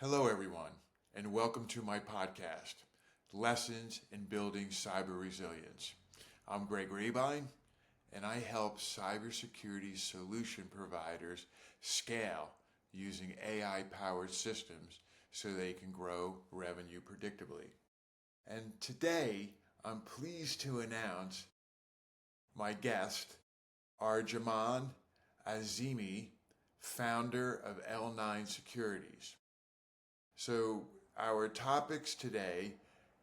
Hello, everyone, and welcome to my podcast, Lessons in Building Cyber Resilience. I'm Greg Rabine, and I help cybersecurity solution providers scale using AI powered systems so they can grow revenue predictably. And today, I'm pleased to announce my guest, Arjumand Azeemi, founder of L9 Securities. So, our topics today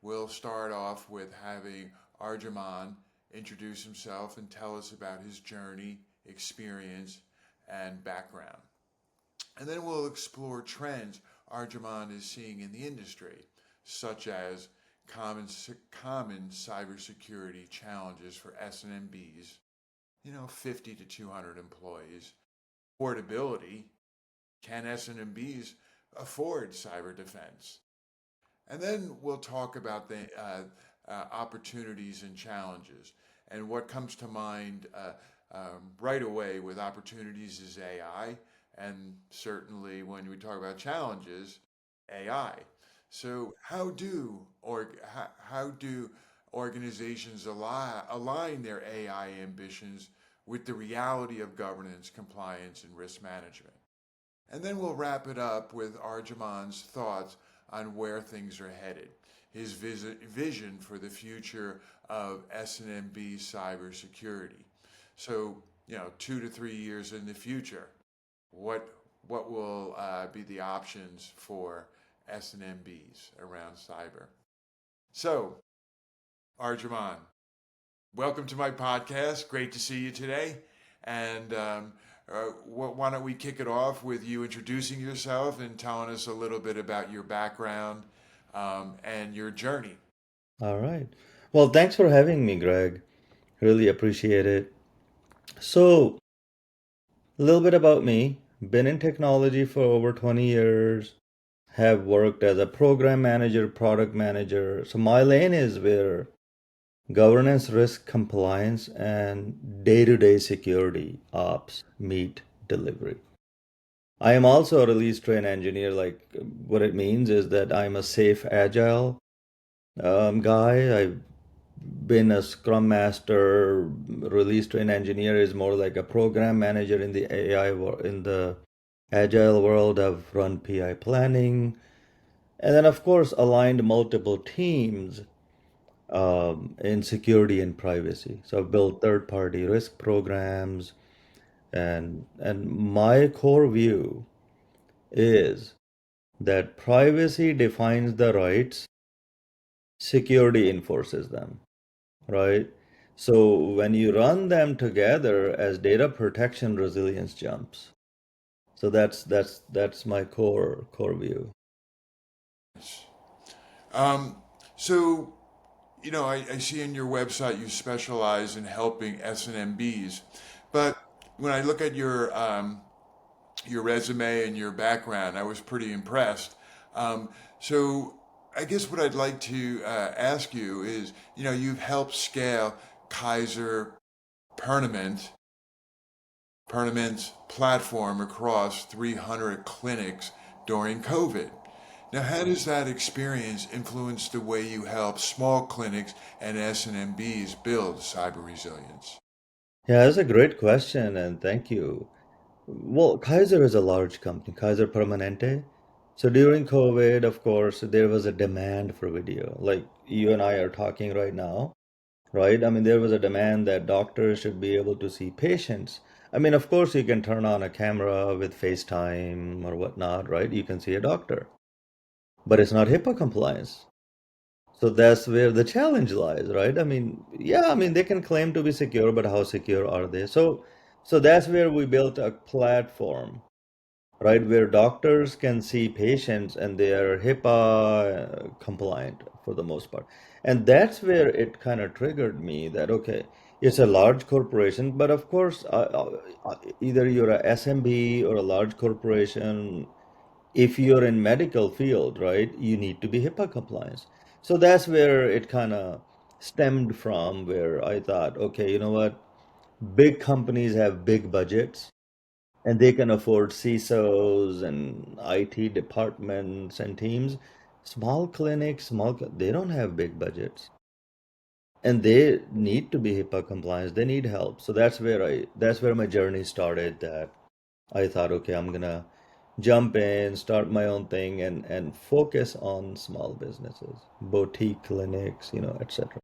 will start off with having Arjumand introduce himself and tell us about his journey, experience, and background. And then we'll explore trends Arjumand is seeing in the industry, such as common cybersecurity challenges for SMBs, 50 to 200 employees, affordability, can SMBs afford cyber defense? And then we'll talk about the opportunities and challenges. And what comes to mind right away with opportunities is AI, and certainly when we talk about challenges, AI. So how do organizations align their AI ambitions with the reality of governance, compliance, and risk management? And then we'll wrap it up with Arjumand's thoughts on where things are headed, his vision for the future of S&MB cybersecurity. So, 2 to 3 years in the future, what what will be the options for S&MBs around cyber? So, Arjumand, welcome to my podcast. Great to see you today. And why don't we kick it off with you introducing yourself and telling us a little bit about your background and your journey? All right. Well, thanks for having me, Greg. Really appreciate it. So, a little bit about me. Been in technology for over 20 years. Have worked as a program manager, product manager. So, my lane is where governance, risk, compliance, and day to day security ops meet delivery. I am also a release train engineer. Like, what it means is that I'm a safe, agile guy. I've been a scrum master. Release train engineer is more like a program manager in the in the agile world. I've run PI planning, and then of course aligned multiple teams in security and privacy. So I've built third party risk programs, and my core view is that privacy defines the rights, security enforces them, right? So when you run them together as data protection, resilience jumps. So that's my core view. Um, so, I see in your website you specialize in helping S&MBs, but when I look at your resume and your background, I was pretty impressed. So I guess what I'd like to ask you is, you've helped scale Kaiser Permanent Permanent's platform across 300 clinics during COVID. Now, how does that experience influence the way you help small clinics and S&MBs build cyber resilience? Yeah, that's a great question, and thank you. Well, Kaiser is a large company, Kaiser Permanente. So during COVID, of course, there was a demand for video, like you and I are talking right now, right? I mean, there was a demand that doctors should be able to see patients. I mean, of course, you can turn on a camera with FaceTime or whatnot, right? You can see a doctor, but it's not HIPAA compliance. So that's where the challenge lies, right? I mean, yeah, I mean, they can claim to be secure, but how secure are they? So that's where we built a platform, right, where doctors can see patients and they are HIPAA compliant for the most part. And that's where it kind of triggered me that, okay, it's a large corporation, but of course, either you're a SMB or a large corporation, if you're in medical field, right, you need to be HIPAA compliance. So that's where it kind of stemmed from, where I thought, okay, you know what? Big companies have big budgets, and they can afford CISOs and IT departments and teams. Small clinics, they don't have big budgets, and they need to be HIPAA compliant. They need help. So that's where my journey started. That I thought, okay, I'm gonna jump in, start my own thing, and focus on small businesses, boutique clinics, etc.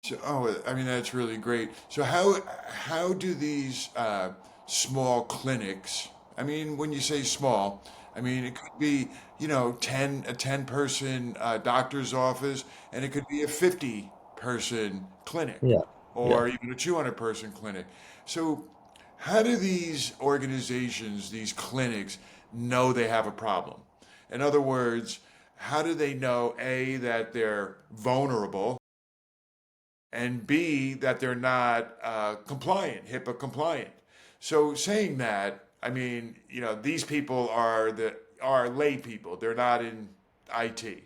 So, I mean, that's really great. So, how do these small clinics? I mean, when you say small, I mean it could be, a 10 person doctor's office, and it could be a 50 person clinic, Yeah, yeah, or even a 200 person clinic. So, how do these organizations, these clinics, know they have a problem? In other words, how do they know A, that they're vulnerable, and B, that they're not compliant, HIPAA compliant? So saying that, I mean, these people are lay people. They're not in IT.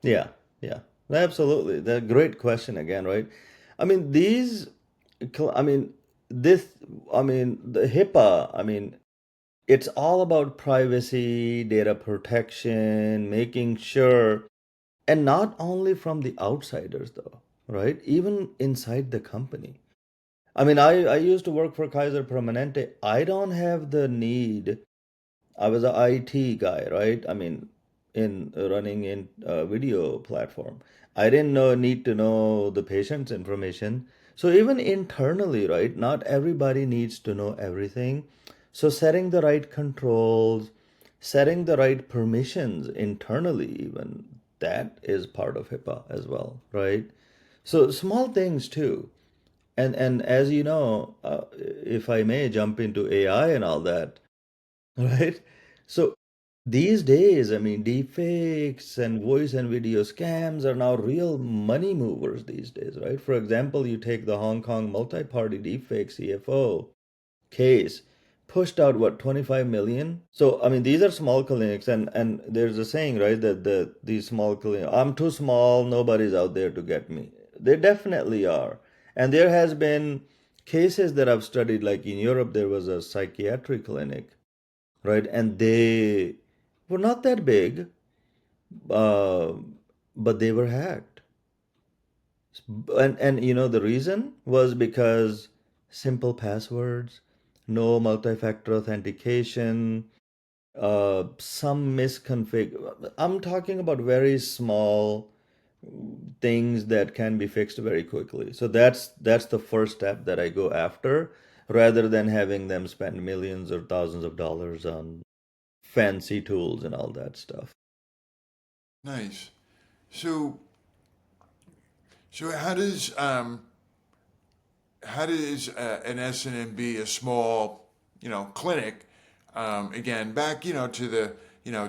yeah, yeah. Absolutely. That great question again, right? I mean, I mean, this, I mean, the HIPAA, I mean, it's all about privacy, data protection, making sure, and not only from the outsiders though, right? Even inside the company. I mean, I used to work for Kaiser Permanente. I don't have the need. I was a IT guy, right? I mean, in running in a video platform. I didn't need to know the patient's information. So even internally, right? Not everybody needs to know everything. So setting the right controls, setting the right permissions internally, even that is part of HIPAA as well, right? So small things too. And as you know, if I may jump into AI and all that, right? So these days, I mean, deepfakes and voice and video scams are now real money movers these days, right? For example, you take the Hong Kong multi-party deepfake CFO case, pushed out what, 25 million? So, I mean, these are small clinics, and there's a saying, right, that these small clinics, I'm too small, nobody's out there to get me. They definitely are. And there has been cases that I've studied, like in Europe, there was a psychiatric clinic, right? And they were not that big, uh, but they were hacked. And the reason was because simple passwords, no multi-factor authentication, some misconfig. I'm talking about very small things that can be fixed very quickly. So that's the first step that I go after, rather than having them spend millions or thousands of dollars on fancy tools and all that stuff. Nice. So, so how does an SNMB, a small, clinic, again, back, to the,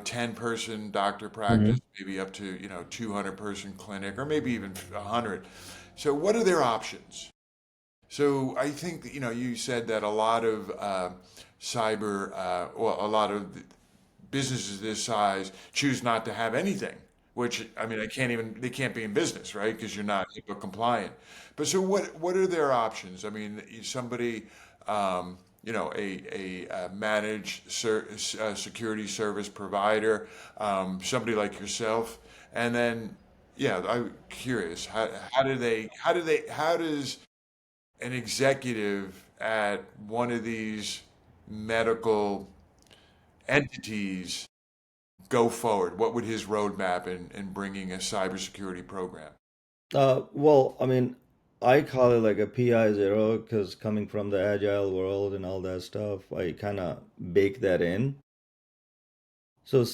10 person doctor Hmm. practice, maybe up to, 200 person clinic, or maybe even 100. So what are their options? So I think that, you said that a lot of well, a lot of businesses this size choose not to have anything, which, I mean, they can't be in business, right? Because you're not HIPAA compliant. But so what are their options? I mean, somebody, a managed security service provider, somebody like yourself, and then, yeah, I'm curious, how does an executive at one of these medical entities go forward? What would his roadmap in bringing a cybersecurity program? Well, I mean, I call it like a PI zero because coming from the agile world and all that stuff, I kind of bake that in. So,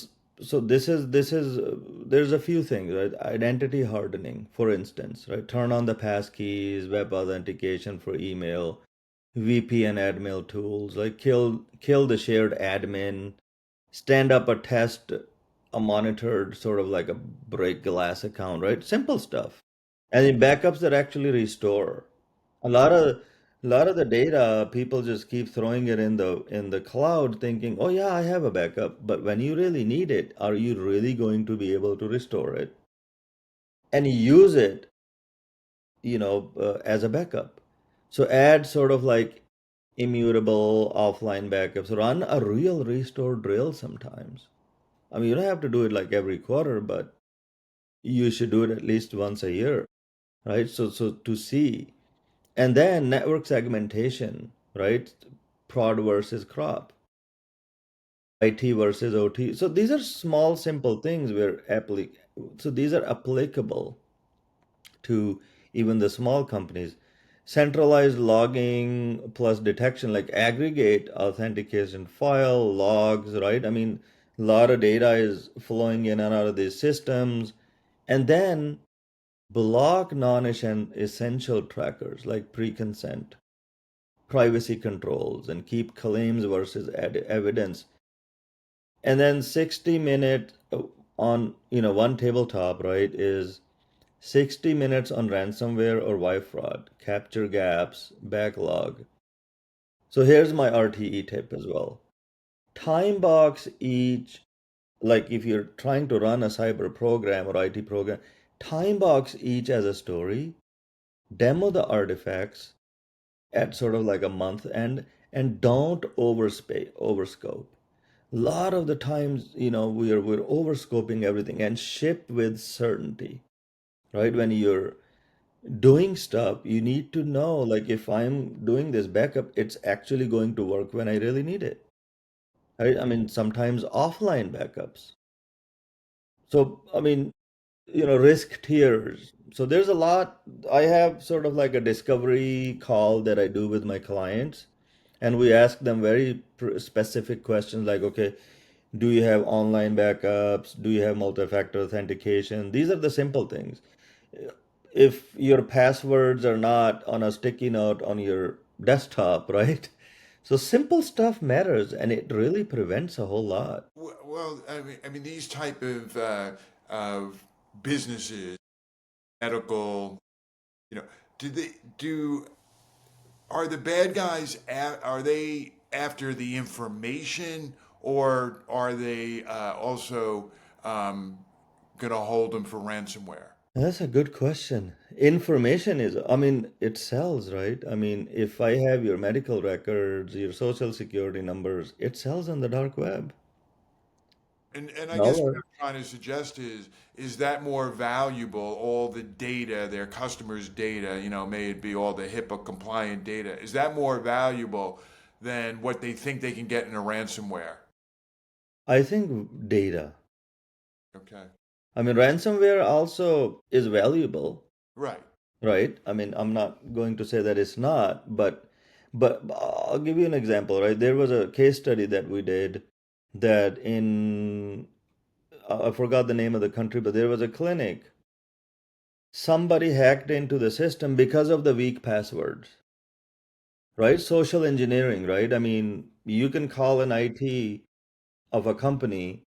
so there's a few things, right? Identity hardening, for instance, right? Turn on the passkeys, web authentication for email, VPN admin tools, like kill the shared admin, stand up a test, a monitored sort of like a break glass account, right? Simple stuff. And in backups that actually restore. A lot of the data, people just keep throwing it in the cloud thinking, "Oh yeah, I have a backup." But when you really need it, are you really going to be able to restore it and use it, as a backup? So add sort of like immutable offline backups. Run a real restore drill sometimes. I mean, you don't have to do it like every quarter, but you should do it at least once a year, right? So to see. And then network segmentation, right? Prod versus crop, IT versus OT. So these are small, simple things where so these are applicable to even the small companies. Centralized logging plus detection, like aggregate authentication file, logs, right? I mean, a lot of data is flowing in and out of these systems. And then block non-essential trackers like pre-consent, privacy controls, and keep claims versus evidence. And then 60 minute on, one tabletop, right, is 60 minutes on ransomware or wire fraud, capture gaps, backlog. So here's my RTE tip as well. Time box each, like if you're trying to run a cyber program or IT program, time box each as a story, demo the artifacts at sort of like a month end, and don't overscope. A lot of the times, we're overscoping everything, and ship with certainty, right? When you're doing stuff, you need to know, like, if I'm doing this backup, it's actually going to work when I really need it, right? I mean, sometimes offline backups. So, I mean, risk tiers. So there's a lot. I have sort of like a discovery call that I do with my clients, and we ask them very specific questions like, okay, do you have online backups? Do you have multi-factor authentication? These are the simple things. If your passwords are not on a sticky note on your desktop, right? So simple stuff matters, and it really prevents a whole lot. Well, I mean, these type of businesses, medical, you know, do they do are the bad guys are they after the information, or are they also going to hold them for ransomware? That's a good question. Information is, I mean, it sells, right? I mean, if I have your medical records, your social security numbers, it sells on the dark web. And I guess what Dollar. I'm trying to suggest is that more valuable, all the data, their customers' data, may it be all the HIPAA compliant data, is that more valuable than what they think they can get in a ransomware? I think data. Okay. I mean, ransomware also is valuable, Right. right? I mean, I'm not going to say that it's not, but I'll give you an example, right? There was a case study that we did that in I forgot the name of the country, but there was a clinic. Somebody hacked into the system because of the weak passwords, right? Social engineering, right? I mean, you can call an IT of a company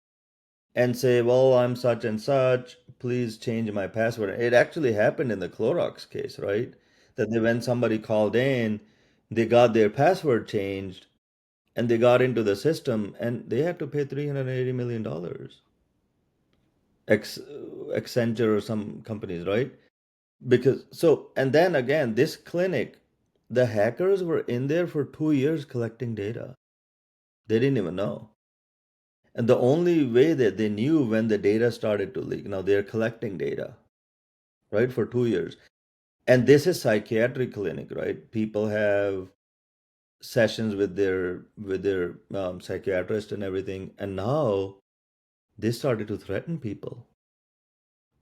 and say, well, I'm such and such, please change my password. It actually happened in the Clorox case, right? That when somebody called in, they got their password changed and they got into the system and they had to pay $380 million. Accenture or some companies, right? Because so, and then again, this clinic, the hackers were in there for 2 years collecting data. They didn't even know. And the only way that they knew when the data started to leak, now they're collecting data, right, for 2 years. And this is psychiatric clinic, right? People have sessions with their psychiatrist and everything. And now they started to threaten people.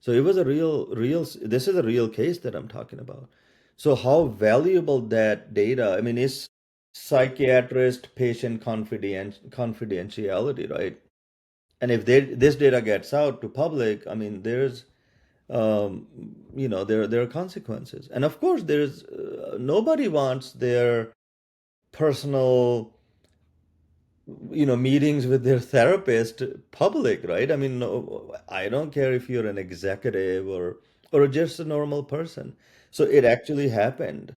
So it was a this is a real case that I'm talking about. So how valuable that data, I mean, is psychiatrist patient confidentiality, right? And if this data gets out to public, I mean, there's, there are consequences. And of course, there's, nobody wants their personal, meetings with their therapist public, right? I mean, no, I don't care if you're an executive or just a normal person. So it actually happened,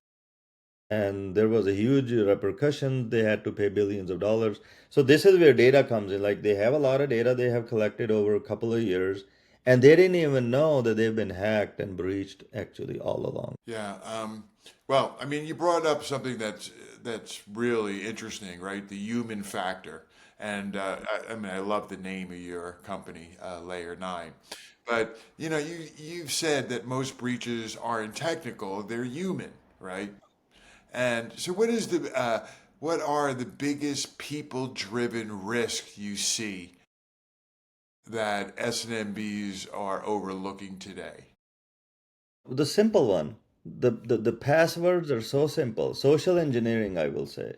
and there was a huge repercussion. They had to pay billions of dollars. So this is where data comes in. Like they have a lot of data they have collected over a couple of years, And they didn't even know that they've been hacked and breached actually all along. Yeah. Well, I mean, you brought up something that's really interesting, right? The human factor. And I mean, I love the name of your company, Layer Nine. But you know, you've said that most breaches aren't technical; they're human, right? And so, what are the biggest people-driven risks you see that SNMBs are overlooking today? The simple one, the passwords are so simple. Social engineering, I will say.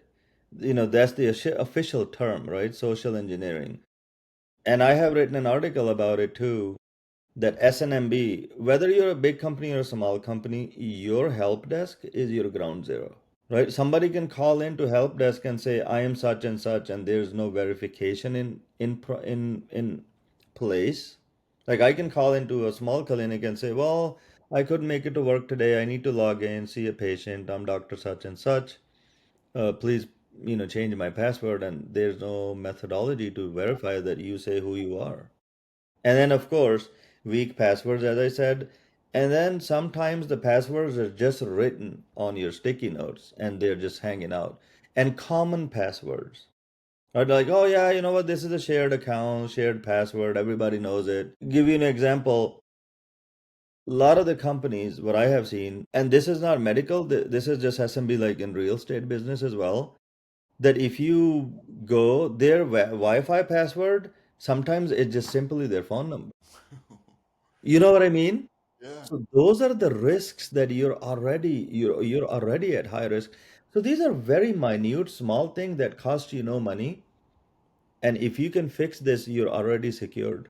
That's the official term, right? Social engineering. And I have written an article about it too, that SNMB, whether you're a big company or a small company, your help desk is your ground zero. Right? Somebody can call into help desk and say, "I am such and such," and there's no verification in place. Like I can call into a small clinic and say, "Well, I couldn't make it to work today. I need to log in, see a patient. I'm Doctor Such and Such. Please, change my password." And there's no methodology to verify that you say who you are. And then, of course, weak passwords, as I said. And then sometimes the passwords are just written on your sticky notes and they're just hanging out. And common passwords are like, oh, yeah, you know what? This is a shared account, shared password. Everybody knows it. Give you an example. A lot of the companies, what I have seen, and this is not medical, this is just SMB like in real estate business as well, that if you go their Wi-Fi password, sometimes it's just simply their phone number. You know what I mean? Yeah. So those are the risks that you're already at high risk. So these are very minute, small thing that cost you no money. And if you can fix this, you're already secured.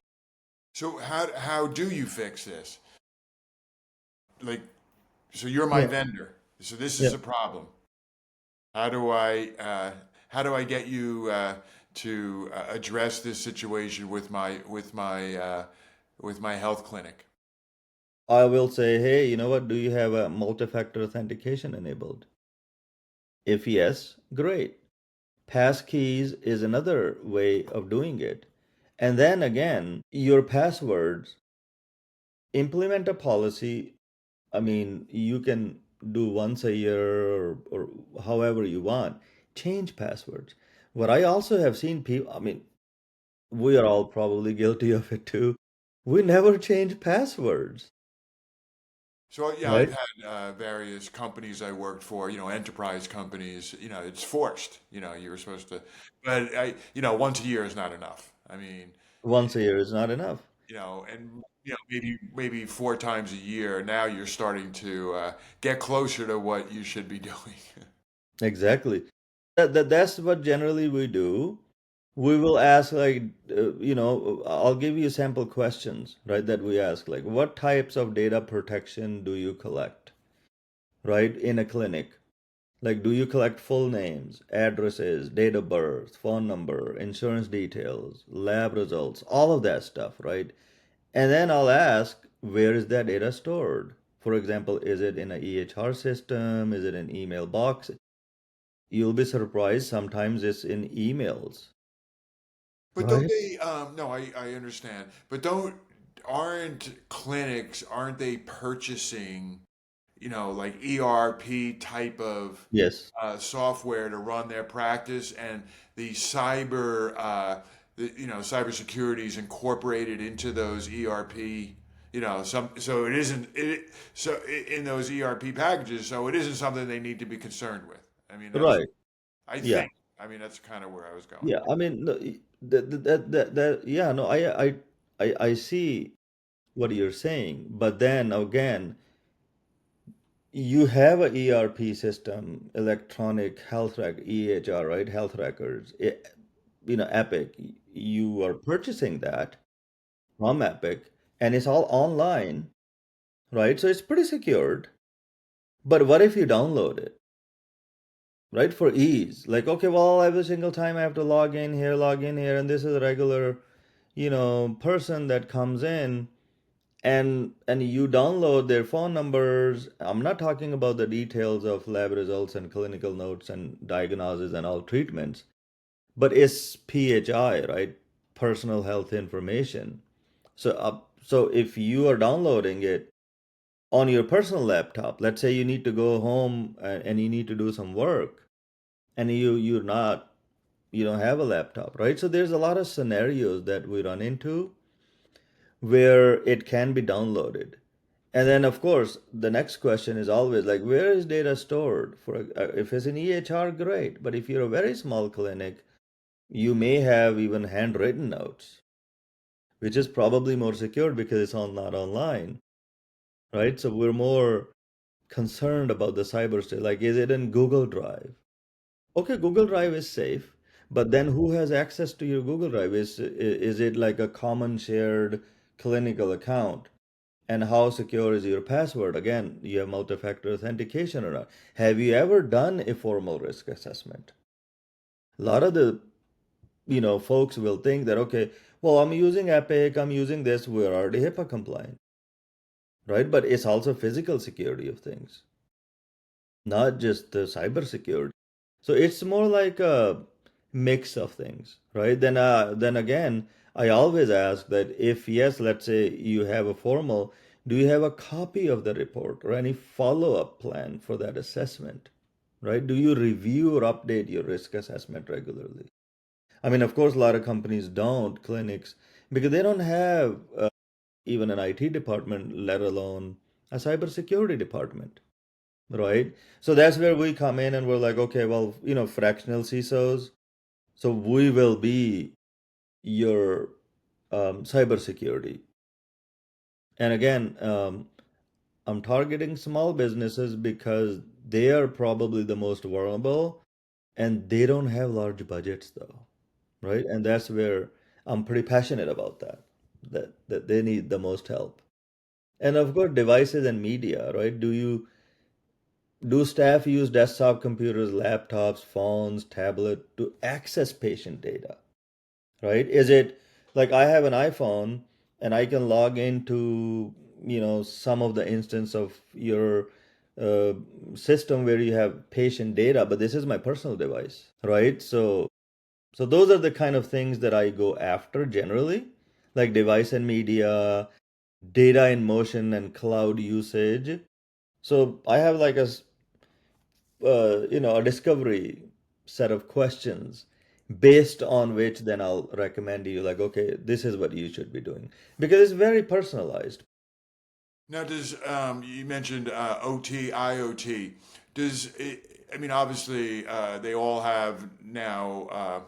So how do you fix this? Like, so you're my Yeah, vendor. So this is yeah. a problem. How do I get you to address this situation with my health clinic? I will say, hey, you know what? Do you have a multi-factor authentication enabled? If yes, great. Passkeys is another way of doing it. And then again, your passwords, implement a policy. I mean, you can do once a year or however you want. Change passwords. What I also have seen people, I mean, we are all probably guilty of it too. We never change passwords, So yeah, I've right? had various companies I worked for, you know, enterprise companies. You know, it's forced. You know, you're supposed to, but once a year is not enough. I mean, Once a year is not enough. and maybe four times a year. Now you're starting to get closer to what you should be doing. Exactly. That's what generally we do. We will ask like, I'll give you sample questions, right? That we ask like, what types of data protection do you collect, right? In a clinic. Like, do you collect full names, addresses, date of birth, phone number, insurance details, lab results, all of that stuff, right? And then I'll ask, where is that data stored? For example, is it in a EHR system? Is it in email box? You'll be surprised, sometimes it's in emails, But don't right? they? No, I understand. But don't aren't clinics aren't they purchasing, like ERP type of Yes. software to run their practice, and the cybersecurity is incorporated into those ERP. So it isn't in those ERP packages. So it isn't something they need to be concerned with. I mean, Right. I Yeah. think. I mean, that's kind of where I was going. Yeah. I mean, yeah, no, I see what you're saying, but then again, you have a ERP system, electronic health record, EHR, right? Health records, Epic. You are purchasing that from Epic, and it's all online, right? So it's pretty secured. But what if you download it, right? For ease, like, okay, well, every single time I have to log in here, and this is a regular, person that comes in, and you download their phone numbers. I'm not talking about the details of lab results and clinical notes and diagnosis and all treatments, but it's PHI, right? Personal health information. So if you are downloading it on your personal laptop, let's say you need to go home and you need to do some work, and you don't have a laptop, right? So there's a lot of scenarios that we run into where it can be downloaded. And then, of course, the next question is always like, where is data stored? If it's an EHR, great. But if you're a very small clinic, you may have even handwritten notes, which is probably more secure because it's all not online, right? So we're more concerned about the cyber state. Like, is it in Google Drive? Okay, Google Drive is safe, but then who has access to your Google Drive? Is it like a common shared clinical account? And how secure is your password? Again, you have multi-factor authentication or not? Have you ever done a formal risk assessment? A lot of the folks will think that, okay, well, I'm using Epic, I'm using this, we're already HIPAA compliant, right? But it's also physical security of things, not just the cyber security. So it's more like a mix of things, right? Then again, I always ask that if yes, let's say you have a formal, do you have a copy of the report or any follow-up plan for that assessment, right? Do you review or update your risk assessment regularly? I mean, of course, a lot of companies don't, clinics, because they don't have even an IT department, let alone a cybersecurity department, right? So that's where we come in and we're like, okay, well, fractional CISOs. So we will be your cybersecurity. And again, I'm targeting small businesses because they are probably the most vulnerable and they don't have large budgets though, right? And that's where I'm pretty passionate about that they need the most help. And of course, devices and media, right? Do staff use desktop computers, laptops, phones, tablet to access patient data, right? Is it like I have an iPhone and I can log into, some of the instance of your uh, system where you have patient data, but this is my personal device, right? So those are the kind of things that I go after generally, like device and media, data in motion and cloud usage. So I have like a discovery set of questions based on which then I'll recommend you like, okay, this is what you should be doing because it's very personalized. Now, does you mentioned OT, IoT? Does it, I mean, obviously, they all have now,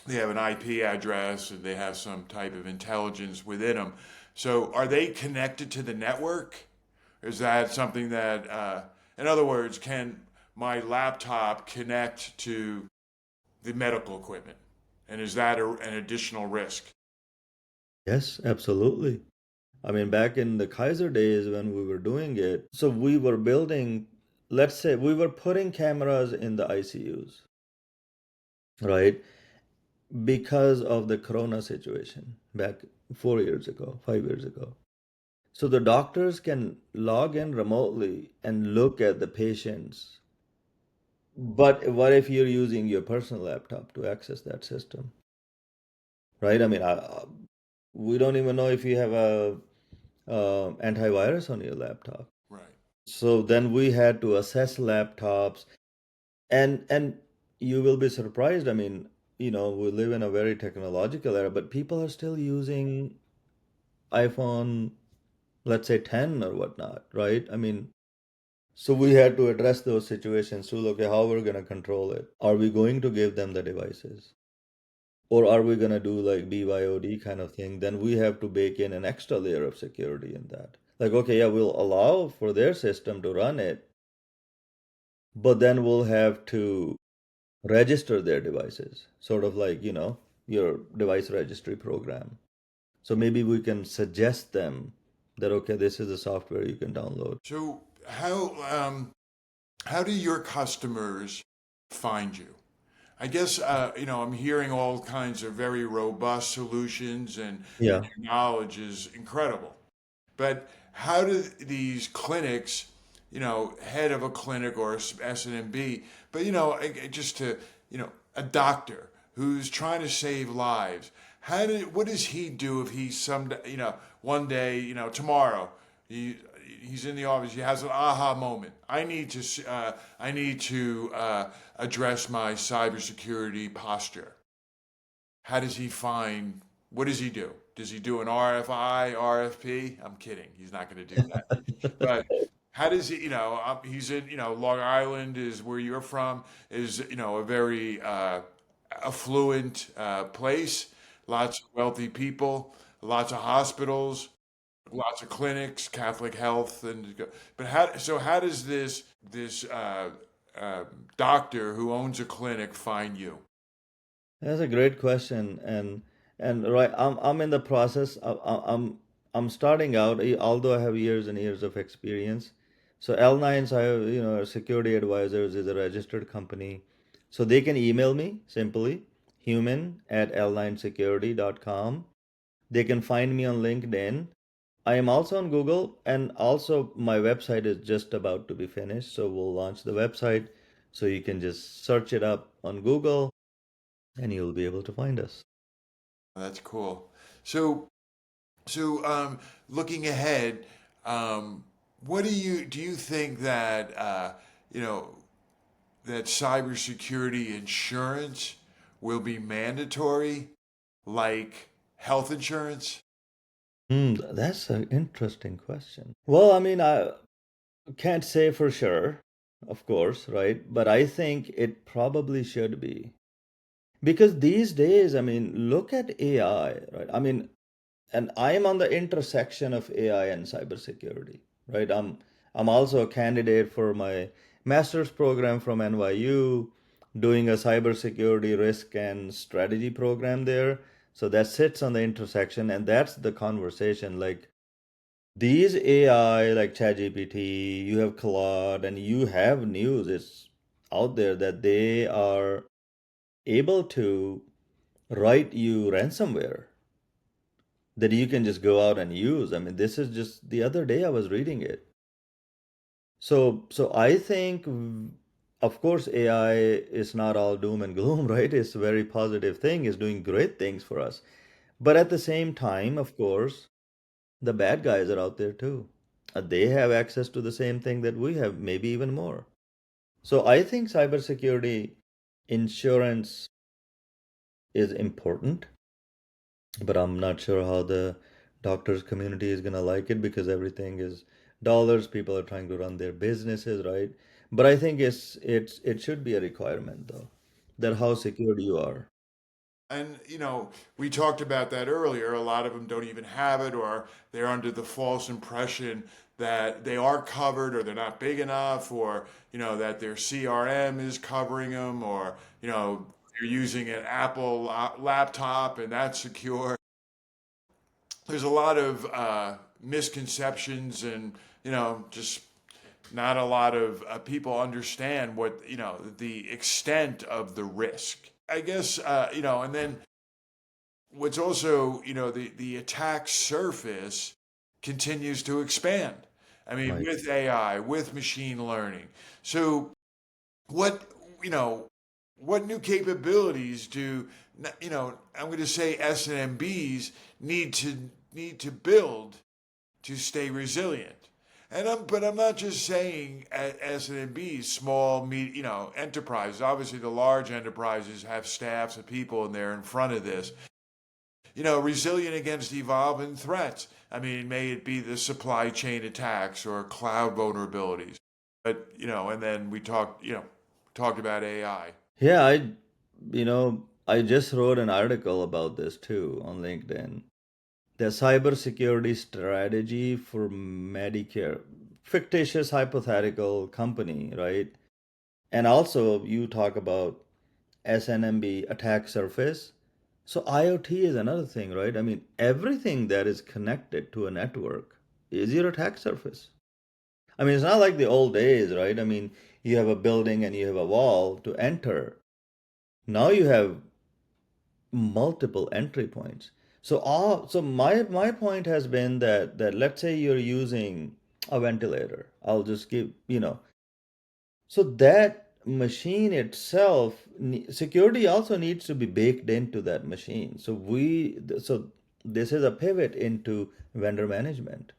they have an IP address and they have some type of intelligence within them. So, are they connected to the network? Is that something that, in other words, can my laptop connect to the medical equipment? And is that an additional risk? Yes, absolutely. I mean, back in the Kaiser days when we were doing it, so we were building, let's say we were putting cameras in the ICUs, right? Because of the corona situation back 4 years ago, 5 years ago. So the doctors can log in remotely and look at the patients. But what if you're using your personal laptop to access that system, right? I mean, we don't even know if you have a antivirus on your laptop. Right. So then we had to assess laptops, and you will be surprised. I mean, we live in a very technological era, but people are still using iPhone, let's say 10 or whatnot, right? I mean, so we had to address those situations to look at how we're going to control it. Are we going to give them the devices? Or are we going to do like BYOD kind of thing? Then we have to bake in an extra layer of security in that. Like, okay, yeah, we'll allow for their system to run it, but then we'll have to register their devices, sort of like, your device registry program. So maybe we can suggest them that, okay, this is the software you can download. So, how do your customers find you? I guess I'm hearing all kinds of very robust solutions, and Yeah. your knowledge is incredible. But how do these clinics, head of a clinic or SNMB, but just to, a doctor who's trying to save lives, What does he do if he's one day, tomorrow, he he's in the office, he has an aha moment. I need to address my cybersecurity posture. How does he find? What does he do? Does he do an RFI, RFP? I'm kidding. He's not going to do that. But how does he? He's in. Long Island is where you're from. Is a very affluent place. Lots of wealthy people. Lots of hospitals. Lots of clinics. Catholic health. But how does this doctor who owns a clinic find you? That's a great question, and right, I'm in the process. I'm starting out, although I have years and years of experience. So L9s, I have, security advisors is a registered company, so they can email me simply human@l9security.com. They can find me on LinkedIn. I am also on Google, and also my website is just about to be finished, so we'll launch the website, so you can just search it up on Google and you'll be able to find us. That's cool. So, so looking ahead, what do you think that you know that cybersecurity insurance will be mandatory, like health insurance? That's an interesting question. Well, I mean, I can't say for sure, of course, right? But I think it probably should be. Because these days, I mean, look at AI, right? I mean, and I am on the intersection of AI and cybersecurity, right? I'm also a candidate for my master's program from NYU, doing a cybersecurity risk and strategy program there. So that sits on the intersection, and that's the conversation. Like these AI, like ChatGPT, you have Claude, and you have news. It's out there that they are able to write you ransomware that you can just go out and use. I mean, this is just the other day I was reading it. So I think, of course, AI is not all doom and gloom, right? It's a very positive thing. It's doing great things for us. But at the same time, of course, the bad guys are out there too. They have access to the same thing that we have, maybe even more. So I think cybersecurity insurance is important, but I'm not sure how the doctors community is gonna like it because everything is dollars. People are trying to run their businesses, right? But I think it should be a requirement though, that how secure you are. And we talked about that earlier. A lot of them don't even have it, or they're under the false impression that they are covered, or they're not big enough, or that their CRM is covering them, or they're using an Apple laptop and that's secure. There's a lot of misconceptions, and just not a lot of people understand what the extent of the risk. I guess and then what's also, the attack surface continues to expand. I mean, Right. with AI, with machine learning. So, what, you know, what new capabilities do, I'm going to say S&MBs need to build to stay resilient? But I'm not just saying S&MBs, small, enterprises. Obviously, the large enterprises have staffs of people and they're in front of this, resilient against evolving threats. I mean, may it be the supply chain attacks or cloud vulnerabilities. But, and then talked about AI. Yeah, I just wrote an article about this too on LinkedIn. The cybersecurity strategy for Medicare, fictitious hypothetical company, right? And also you talk about SNMB attack surface. So IoT is another thing, right? I mean, everything that is connected to a network is your attack surface. I mean, it's not like the old days, right? I mean, you have a building and you have a wall to enter. Now you have multiple entry points. So my point has been that let's say you're using a ventilator. I'll just give, so that machine itself, security also needs to be baked into that machine. So this is a pivot into vendor management,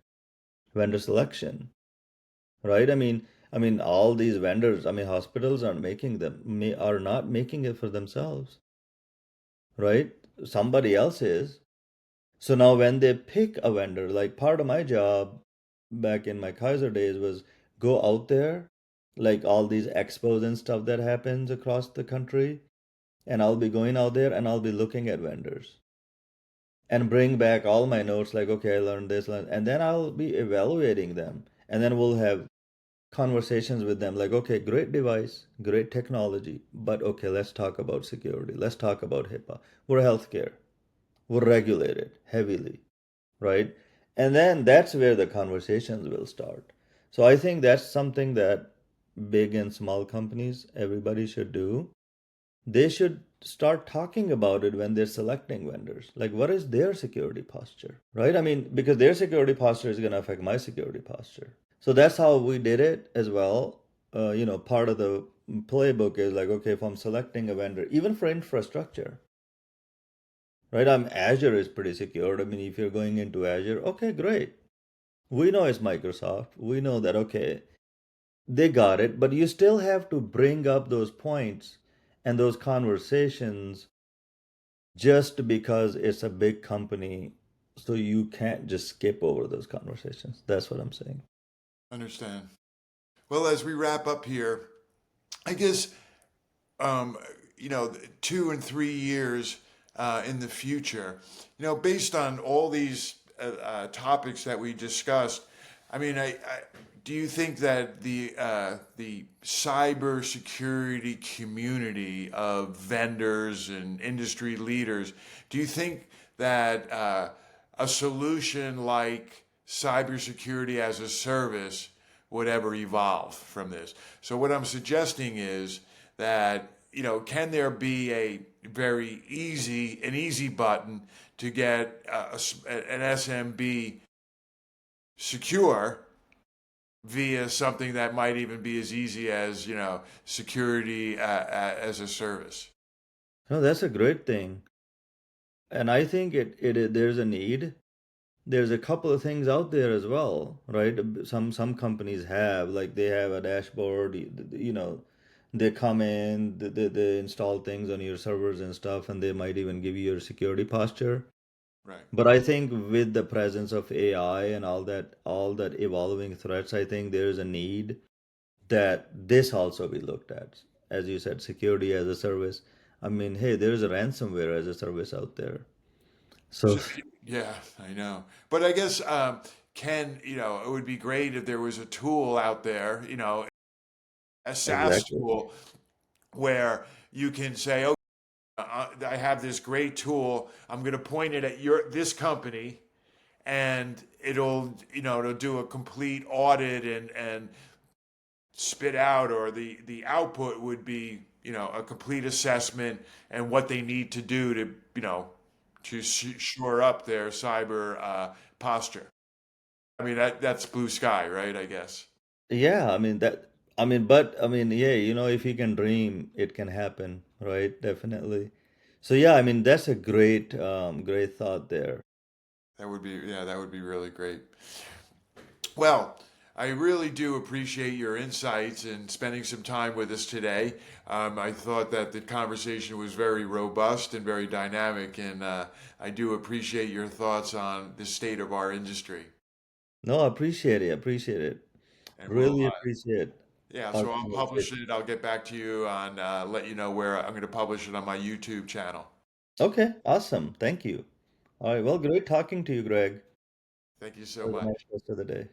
vendor selection, right? I mean, all these vendors, I mean, hospitals aren't making them, are not making it for themselves, right? Somebody else is. So now when they pick a vendor, like part of my job back in my Kaiser days was go out there, like all these expos and stuff that happens across the country, and I'll be going out there and I'll be looking at vendors and bring back all my notes like, okay, I learned this, and then I'll be evaluating them. And then we'll have conversations with them like, okay, great device, great technology, but okay, let's talk about security. Let's talk about HIPAA. We're healthcare. We're regulated heavily, right? And then that's where the conversations will start. So I think that's something that big and small companies, everybody should do. They should start talking about it when they're selecting vendors. Like, what is their security posture, right? I mean, because their security posture is going to affect my security posture. So that's how we did it as well. Part of the playbook is like, okay, if I'm selecting a vendor, even for infrastructure, right? Azure is pretty secure. I mean, if you're going into Azure, okay, great. We know it's Microsoft. We know that, okay, they got it, but you still have to bring up those points and those conversations just because it's a big company. So you can't just skip over those conversations. That's what I'm saying. Understand. Well, as we wrap up here, I guess um, 2 and 3 years in the future, based on all these topics that we discussed, I mean, do you think that the cybersecurity community of vendors and industry leaders, do you think that a solution like cybersecurity as a service would ever evolve from this? So what I'm suggesting is that, can there be an easy button to get an SMB secure via something that might even be as easy as, security as a service? No, that's a great thing. And I think there's a need. There's a couple of things out there as well, right? Some companies have, like, they have a dashboard, they come in, they install things on your servers and stuff, and they might even give you your security posture. Right. But I think with the presence of AI and all that evolving threats, I think there's a need that this also be looked at. As you said, security as a service. I mean, hey, there's a ransomware as a service out there. So So, yeah, I know. But I guess, it would be great if there was a tool out there, a SaaS exactly. tool where you can say, "Oh, I have this great tool. I'm going to point it at this company, and it'll do a complete audit and spit out, or the output would be, a complete assessment and what they need to do to, to shore up their cyber posture." I mean, that's blue sky, right? I guess. Yeah, yeah, if you can dream, it can happen, right? Definitely. So yeah, that's a great thought there. That would be really great. Well, I really do appreciate your insights and spending some time with us today. I thought that the conversation was very robust and very dynamic, and I do appreciate your thoughts on the state of our industry. No, appreciate it. And Really appreciate yeah, our so I'll publish conversation. it. I'll get back to you on, let you know where I'm going to publish it on my YouTube channel. Okay, awesome. Thank you. All right, well, great talking to you, Greg. Thank you so Have a much. nice rest of the day.